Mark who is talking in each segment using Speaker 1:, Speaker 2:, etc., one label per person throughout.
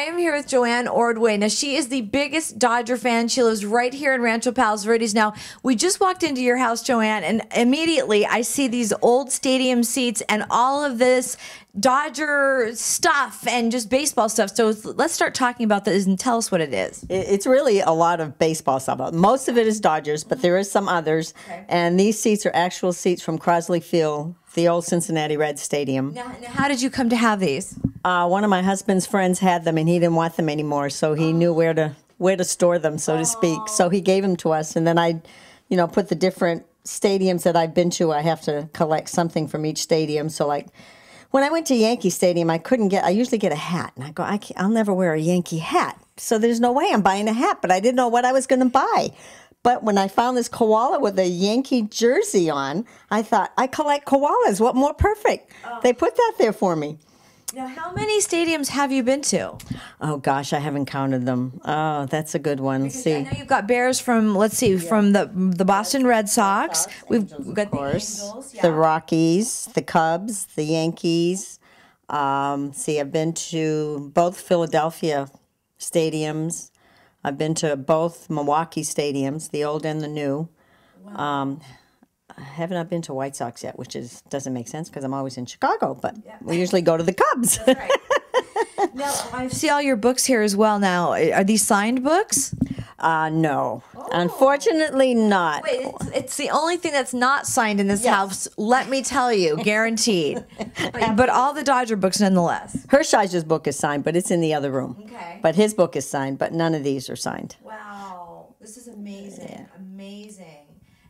Speaker 1: am here with Joanne Ordway. Now, she is the biggest Dodger fan. She lives right here in Rancho Palos Verdes. Now, we just walked into your house, Joanne, and immediately I see these old stadium seats and all of this Dodger stuff and just baseball stuff. So let's start talking about this and tell us what it is.
Speaker 2: It's really a lot of baseball stuff. Most of it is Dodgers, but there is some others. Okay. And these seats are actual seats from Crosley Field, the old Cincinnati Reds stadium.
Speaker 1: Now, how did you come to have these?
Speaker 2: One of my husband's friends had them, and he didn't want them anymore, so he knew where to store them, so to speak. So he gave them to us, and then I, put the different stadiums that I've been to. I have to collect something from each stadium. So, like, when I went to Yankee Stadium, I usually get a hat, and I go, I'll never wear a Yankee hat, so there's no way I'm buying a hat, but I didn't know what I was going to buy. But when I found this koala with a Yankee jersey on, I thought, I collect koalas. What more perfect? They put that there for me.
Speaker 1: Now, how many stadiums have you been to?
Speaker 2: Oh, gosh, I haven't counted them. Oh, that's a good one.
Speaker 1: Because I know you've got Bears from, from the Boston Red Sox. We've got the Angels.
Speaker 2: The Rockies, the Cubs, the Yankees. I've been to both Philadelphia stadiums. I've been to both Milwaukee stadiums, the old and the new. Wow. I haven't been to White Sox yet, which doesn't make sense because I'm always in Chicago, but we usually go to the Cubs.
Speaker 1: That's right. Now, I see all your books here as well now. Are these signed books?
Speaker 2: No. Oh. Unfortunately not.
Speaker 1: Wait, it's the only thing that's not signed in this house, let me tell you, guaranteed. But all the Dodger books nonetheless.
Speaker 2: Hershiser's book is signed, but it's in the other room.
Speaker 1: Okay.
Speaker 2: But his book is signed, but none of these are signed.
Speaker 1: Wow. This is amazing. Amazing.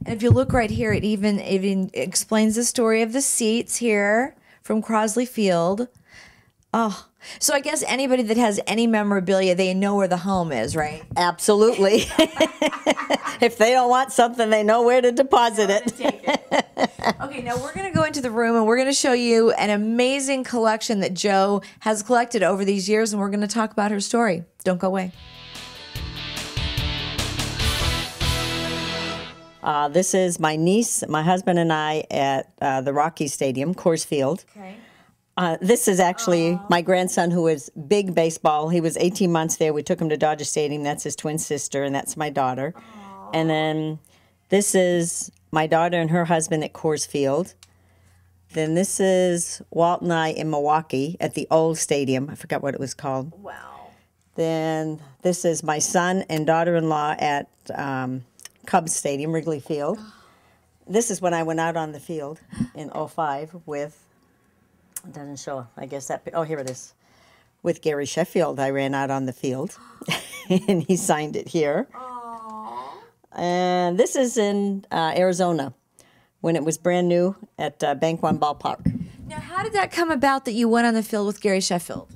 Speaker 1: And if you look right here, it even explains the story of the seats here from Crosley Field. Oh, so I guess anybody that has any memorabilia, they know where the home is, right?
Speaker 2: Absolutely. If they don't want something, they know where to deposit it.
Speaker 1: Okay, now we're going to go into the room and we're going to show you an amazing collection that Jo has collected over these years, and we're going to talk about her story. Don't go away.
Speaker 2: This is my niece, my husband, and I at the Rockies Stadium, Coors Field. Okay. This is actually my grandson, who is big baseball. He was 18 months there. We took him to Dodger Stadium. That's his twin sister, and that's my daughter. And then this is my daughter and her husband at Coors Field. Then this is Walt and I in Milwaukee at the old stadium. I forgot what it was called. Wow. Then this is my son and daughter-in-law at Cubs Stadium, Wrigley Field. This is when I went out on the field in '05 with, it doesn't show, I guess that, oh, here it is. With Gary Sheffield, I ran out on the field, and he signed it here. Aww. And this is in Arizona, when it was brand new at Bank One Ballpark.
Speaker 1: Now, how did that come about that you went on the field with Gary Sheffield?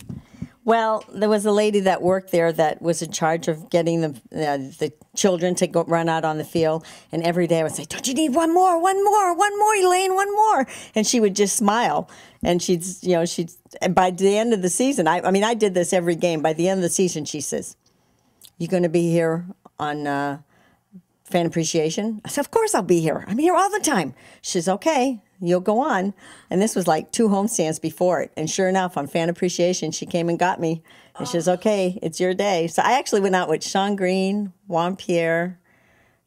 Speaker 2: Well, there was a lady that worked there that was in charge of getting the children to go run out on the field. And every day I would say, don't you need one more, Elaine, one more. And she would just smile. And and by the end of the season, I did this every game. By the end of the season, she says, you going to be here on Fan Appreciation? I said, of course I'll be here. I'm here all the time. She says, okay. You'll go on. And this was like 2 homestands before it. And sure enough, on Fan Appreciation, she came and got me. And she says, okay, it's your day. So I actually went out with Sean Green, Juan Pierre,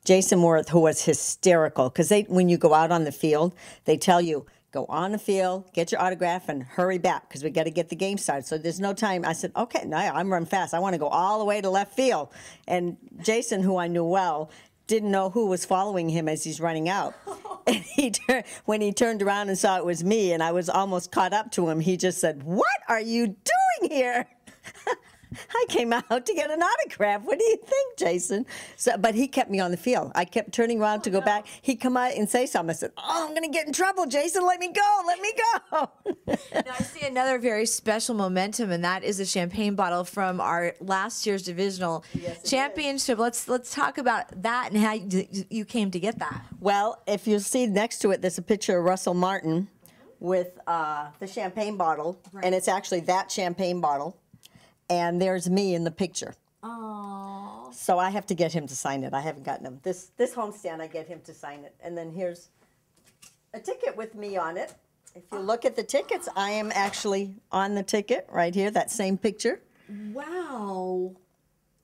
Speaker 2: Jason Worth, who was hysterical. Because when you go out on the field, they tell you, go on the field, get your autograph, and hurry back because we got to get the game started. So there's no time. I said, okay, no, I'm running fast. I want to go all the way to left field. And Jason, who I knew well, didn't know who was following him as he's running out. And when he turned around and saw it was me and I was almost caught up to him, he just said, what are you doing here? I came out to get an autograph. What do you think, Jason? But he kept me on the field. I kept turning around to go back. He'd come out and say something. I said, oh, I'm going to get in trouble, Jason. Let me go. Let me go.
Speaker 1: Now, I see another very special momentum, and that is a champagne bottle from our last year's divisional championship. Let's talk about that and how you came to get that.
Speaker 2: Well, if you see next to it, there's a picture of Russell Martin with the champagne bottle, and it's actually that champagne bottle. And there's me in the picture.
Speaker 1: Aww.
Speaker 2: So I have to get him to sign it. I haven't gotten him. This homestand, I get him to sign it. And then here's a ticket with me on it. If you look at the tickets, I am actually on the ticket right here, that same picture.
Speaker 1: Wow.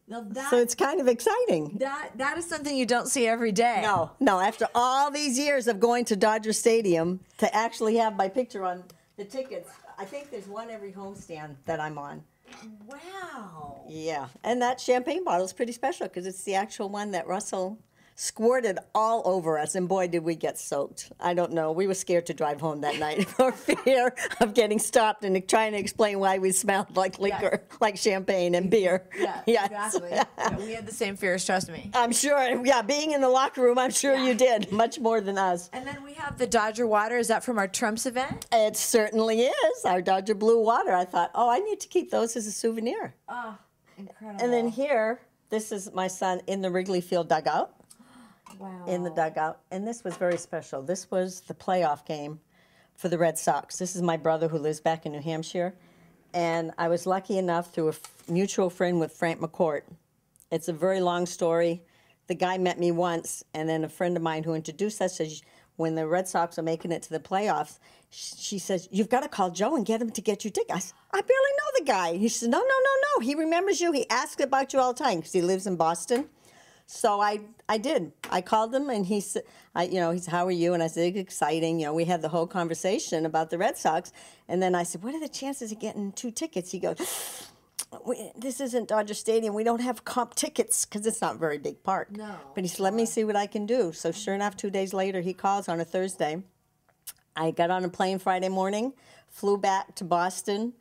Speaker 1: Now
Speaker 2: So it's kind of exciting.
Speaker 1: that is something you don't see every day.
Speaker 2: No, after all these years of going to Dodger Stadium, to actually have my picture on the tickets, I think there's one every homestand that I'm on.
Speaker 1: Wow.
Speaker 2: Yeah, and that champagne bottle is pretty special because it's the actual one that Russell squirted all over us, and boy, did we get soaked. I don't know. We were scared to drive home that night for fear of getting stopped and trying to explain why we smelled like liquor, like champagne and beer.
Speaker 1: Yeah,
Speaker 2: Yes.
Speaker 1: exactly. Yeah, we had the same fears, trust me.
Speaker 2: I'm sure, yeah, being in the locker room, I'm sure you did, much more than us.
Speaker 1: And then we have the Dodger water. Is that from our Trumps event?
Speaker 2: It certainly is, our Dodger Blue water. I thought, oh, I need to keep those as a souvenir.
Speaker 1: Oh, incredible.
Speaker 2: And then here, this is my son in the Wrigley Field dugout.
Speaker 1: Wow.
Speaker 2: In the dugout, and this was very special. This was the playoff game for the Red Sox. This is my brother who lives back in New Hampshire, and I was lucky enough through a mutual friend with Frank McCourt. It's a very long story. The guy met me once, and then a friend of mine who introduced us says, when the Red Sox are making it to the playoffs, she says, you've got to call Joe and get him to get you tickets. I said, I barely know the guy. He said, no. He remembers you. He asks about you all the time because he lives in Boston. So I did. I called him, and he said, he said, how are you? And I said, exciting. We had the whole conversation about the Red Sox. And then I said, what are the chances of getting 2 tickets? He goes, this isn't Dodger Stadium. We don't have comp tickets because it's not a very big park.
Speaker 1: No.
Speaker 2: But he said, let me see what I can do. So sure enough, 2 days later, he calls on a Thursday. I got on a plane Friday morning, flew back to Boston,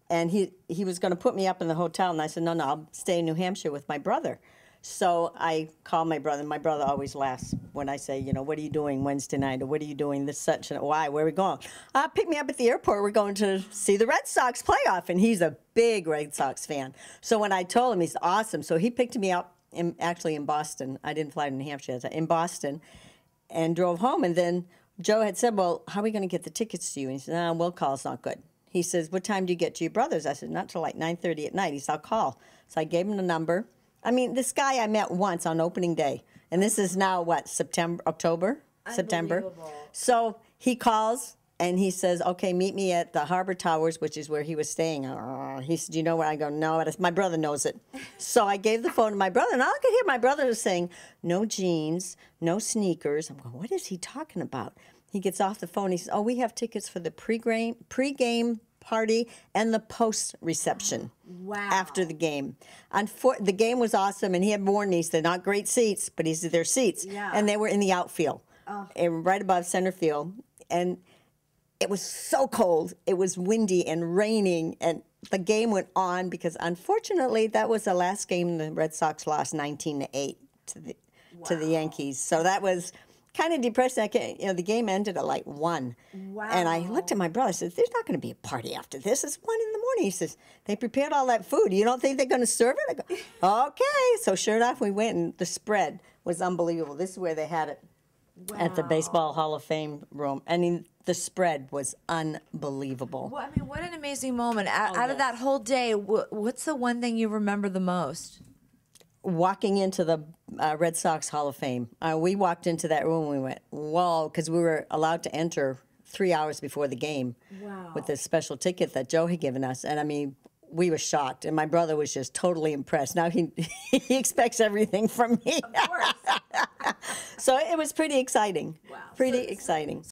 Speaker 2: and he was going to put me up in the hotel. And I said, no, I'll stay in New Hampshire with my brother. So I called my brother. My brother always laughs when I say, what are you doing Wednesday night? Or what are you doing this such and why? Where are we going? Pick me up at the airport. We're going to see the Red Sox playoff. And he's a big Red Sox fan. So when I told him, he said, awesome. So he picked me up actually in Boston. I didn't fly to New Hampshire. In Boston, and drove home. And then Joe had said, well, how are we going to get the tickets to you? And he said, will call's not good. He says, what time do you get to your brother's? I said, not till like 9:30 at night. He said, I'll call. So I gave him the number. I mean, this guy I met once on opening day, and this is now what, September? So he calls and he says, okay, meet me at the Harbor Towers, which is where he was staying. He said, you know where? I go, no, my brother knows it. So I gave the phone to my brother, and I could hear my brother was saying, no jeans, no sneakers. I'm going, what is he talking about? He gets off the phone. He says, we have tickets for the pregame party and the post reception.
Speaker 1: Wow.
Speaker 2: After the game. The game was awesome, and he had warned me. He said, not great seats, but he said they're seats.
Speaker 1: Yeah.
Speaker 2: And they were in the outfield, and right above center field. And it was so cold. It was windy and raining, and the game went on because, unfortunately, that was the last game the Red Sox lost 19-8 to the Yankees. So that was kind of depressing. The game ended at like 1.
Speaker 1: Wow.
Speaker 2: And I looked at my brother. I said, there's not going to be a party after this. It's 1 in the morning. He says, they prepared all that food. You don't think they're going to serve it? I go, okay. So sure enough, we went, and the spread was unbelievable. This is where they had it at the Baseball Hall of Fame room. I mean, the spread was unbelievable.
Speaker 1: Well, I mean, what an amazing moment. Out of that whole day, what's the one thing you remember the most?
Speaker 2: Walking into the Red Sox Hall of Fame. We walked into that room and we went, whoa, because we were allowed to enter 3 hours before the game.
Speaker 1: Wow.
Speaker 2: With this special ticket that Joe had given us. And I mean, we were shocked, and my brother was just totally impressed. Now he expects everything from me.
Speaker 1: Of course.
Speaker 2: So it was pretty exciting.
Speaker 1: Wow.
Speaker 2: Pretty exciting.